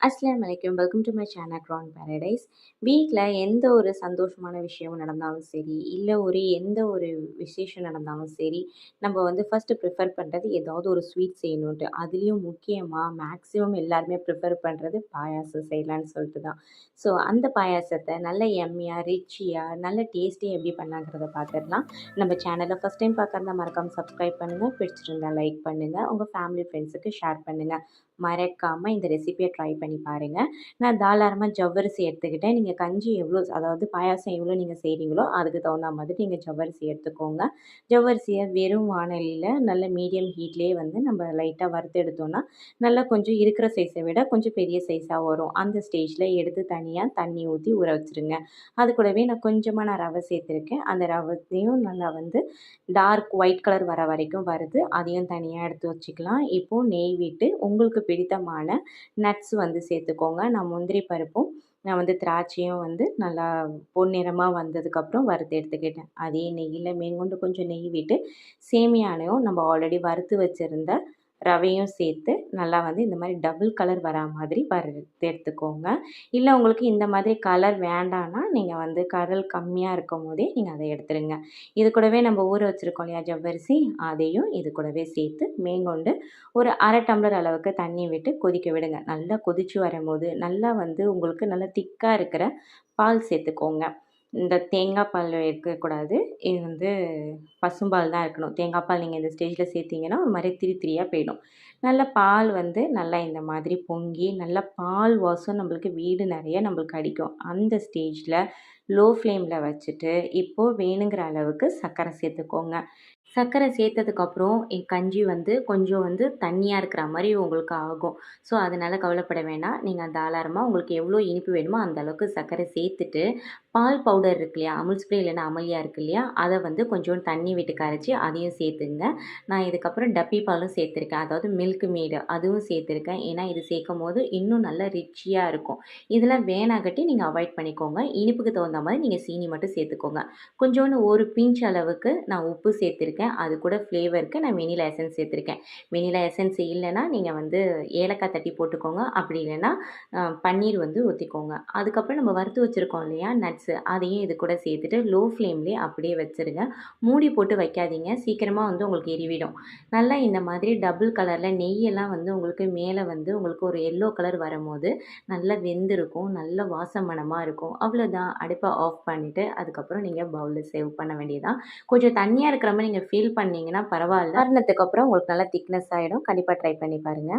அஸ்ஸலாமு அலைக்கும். Welcome to my channel க்ரான் paradise. வீட்ல எந்த ஒரு சந்தோஷமான விஷயம் நடந்தாலும் சரி, இல்ல எந்த ஒரு விசேஷம் நடந்தாலும் சரி, நம்ம வந்து ஃபர்ஸ்ட்டு ப்ரிஃபர் பண்ணுறது ஏதாவது ஒரு ஸ்வீட் செய்யணுன்ட்டு. அதுலேயும் முக்கியமா மேக்ஸிமம் எல்லாருமே ப்ரிஃபர் பண்ணுறது பாயாசம் செய்யலான்னு சொல்லிட்டு தான். ஸோ அந்த பாயாசத்த நல்ல யம்மியா, ரிச்சியா, நல்ல டேஸ்டியா எப்படி பண்ணலாங்கிறத பார்த்துடலாம். நம்ம சேனலை ஃபஸ்ட் டைம் பார்க்குறதா மறக்காம சப்ஸ்கிரைப் பண்ணுங்கள். பிடிச்சிருந்தா லைக் பண்ணுங்கள். உங்கள் ஃபேமிலி ஃப்ரெண்ட்ஸுக்கு ஷேர் பண்ணுங்கள். மறக்காம இந்த ரெசிபியை ட்ரை பண்ணி பாருங்கள். நான் தாராளமா ஜவ்வரிசி எடுத்துக்கிட்டேன். நீங்க கஞ்சி எவ்வளோ அதாவது பாயாசம் எவ்வளோ நீங்க செய்கிறீங்களோ, அதுக்கு தகுந்த மாதிரி நீங்க ஜவ்வரிசி எடுத்துக்கோங்க. ஜவ்வரிசிய வெறும் வாணலியில நல்ல மீடியம் ஹீட்லயே வந்து நம்ம லைட்டா வறுத்து எடுத்தோம்னா, நல்லா கொஞ்சம் இருக்கிற சைஸை விட கொஞ்சம் பெரிய சைஸா வரும். அந்த ஸ்டேஜ்ல எடுத்து தனியா தண்ணி ஊத்தி ஊற வச்சுருங்க. அது கூடவே நான் ரவை சேர்த்துருக்கேன். அந்த ரவையும் நல்லா வந்து டார்க் ஒயிட் கலர் வர வரைக்கும் வறுத்து, அதையும் தனியா எடுத்து வச்சுக்கலாம். இப்போ நெய் விட்டு உங்களுக்கு பிடித்தமான நட்ஸ் வந்து சேர்த்துக்கோங்க. நான் முந்திரி பருப்பும், நான் வந்து திராட்சையும் வந்து நல்லா பொன்னிறமா வந்ததுக்கப்புறம் வறுத்து எடுத்துக்கிட்டேன். அதே நெய்யில மேற்கொண்டு கொஞ்சம் நெய் விட்டு, சேமியாவையும் நம்ம ஆல்ரெடி வறுத்து வச்சிருந்த ரவையும் சேர்த்து நல்லா வந்து இந்த மாதிரி டபுள் கலர் வரா மாதிரி வறுத்து எடுத்துக்கோங்க. இல்லை உங்களுக்கு இந்த மாதிரி கலர் வேண்டான்னா, நீங்கள் வந்து கலர் கம்மியாக இருக்கும்போதே நீங்கள் அதை எடுத்துருங்க. இது கூடவே நம்ம ஊற வச்சுருக்கோம் இல்லையா ஜவ்வரிசி, அதையும் இது கூடவே சேர்த்து மேற்கொண்டு ஒரு 1/2 டம்ளர் அளவுக்கு தண்ணி விட்டு கொதிக்க விடுங்க. நல்லா கொதிச்சு வரும்போது, நல்லா வந்து உங்களுக்கு நல்லா திக்கா இருக்கிற பால் சேர்த்துக்கோங்க. இந்த தேங்காய் பால் இருக்கக்கூடாது. இது வந்து பசும்பால் தான் இருக்கணும். தேங்காய் பால் நீங்கள் இந்த ஸ்டேஜில் சேர்த்தீங்கன்னா, ஒரு மாரி திரி திரியா போயிடும். நல்லா பால் வந்து நல்லா இந்த மாதிரி பொங்கி, நல்லா பால் வாசம் நம்மளுக்கு வீடு நெறைய நம்மளுக்கு அடிக்கும். அந்த ஸ்டேஜில லோ ஃப்ளேமில் வச்சுட்டு, இப்போது வேணுங்கிற அளவுக்கு சர்க்கரை சேர்த்துக்கோங்க. சர்க்கரை சேர்த்ததுக்கப்புறம் கஞ்சி வந்து கொஞ்சம் வந்து தண்ணியா இருக்கிற மாரி உங்களுக்கு ஆகும். ஸோ, அதனால கவலைப்பட வேண்டாம். நீங்க தாராளமா உங்களுக்கு எவ்வளோ இனிப்பு வேணுமோ அந்த அளவுக்கு சர்க்கரை சேர்த்துட்டு, பால் பவுடர் இருக்கு இல்லையா? அமுல் ஸ்ப்ரே இல்லைன்னா அமல்யா இருக்கு இல்லையா? அத வந்து கொஞ்சோண்டு தண்ணி விட்டு கரைச்சு அதையும் சேர்த்துங்க. நான் இதுக்கப்புறம் டப்பி பாலும் சேர்த்துருக்கேன். அதாவது மில்க் மேடு அதுவும் சேர்த்துருக்கேன். ஏன்னா, இது சேர்க்கும்போது இன்னும் நல்லா ரிச்சியா இருக்கும். இதெல்லாம் வேணாங்கட்டி நீங்க அவாய்ட் பண்ணிக்கோங்க. இனிப்புக்கு தகுந்த மாரி நீங்க சீனி மட்டும் சேர்த்துக்கோங்க. கொஞ்சோண்டு ஒரு பிஞ்ச் அளவுக்கு நான் உப்பு சேர்த்துருக்கேன். அது கூட ஃப்ளேவருக்கு நான் வெனிலா எசன்ஸ் சேர்த்துருக்கேன். வெனிலா எசன்ஸ் இல்லைன்னா, நீங்கள் வந்து ஏலக்காய் தட்டி போட்டுக்கோங்க. அப்படி இல்லைன்னா பன்னீர் வந்து ஊற்றிக்கோங்க. அதுக்கப்புறம் நம்ம வறுத்து வச்சுருக்கோம் இல்லையா நட்ஸு, அதையும் இது கூட சேர்த்துட்டு லோ ஃப்ளேம்லேயே அப்படியே வச்சுருங்க. மூடி போட்டு வைக்காதீங்க. சீக்கிரமாக வந்து உங்களுக்கு எரிவிடும். நல்லா இந்த மாதிரி டபுள் கலரில் நெய்யெல்லாம் வந்து உங்களுக்கு மேலே வந்து உங்களுக்கு ஒரு எல்லோ கலர் வரும்போது நல்லா வெந்திருக்கும். நல்ல வாசம் மணமாக இருக்கும். அவ்வளோதான். அடுப்பை ஆஃப் பண்ணிவிட்டு அதுக்கப்புறம் நீங்கள் பவுலில் சர்வ் பண்ண வேண்டியதுதான். கொஞ்சம் தண்ணியா இருக்கிற மாரி நீங்க ஃபீல் பண்ணீங்கன்னா பரவால்ல. ஆறுனதுக்கு அப்புறம் உங்களுக்கு நல்லா திக்னஸ் ஆயிடும். கண்டிப்பா ட்ரை பண்ணி பாருங்க.